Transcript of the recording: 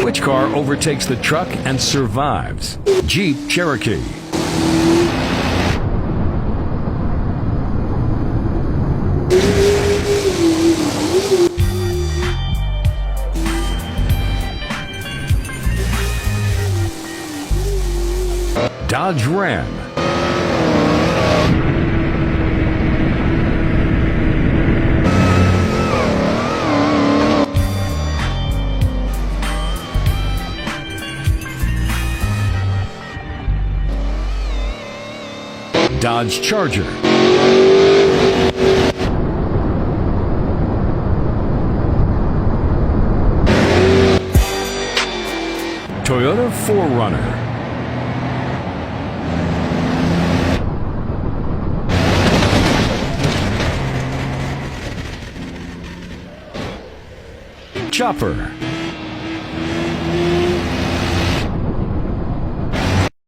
Which car overtakes the truck and survives? Jeep Cherokee. Dodge Ram. Dodge Charger. Toyota 4Runner. Chopper.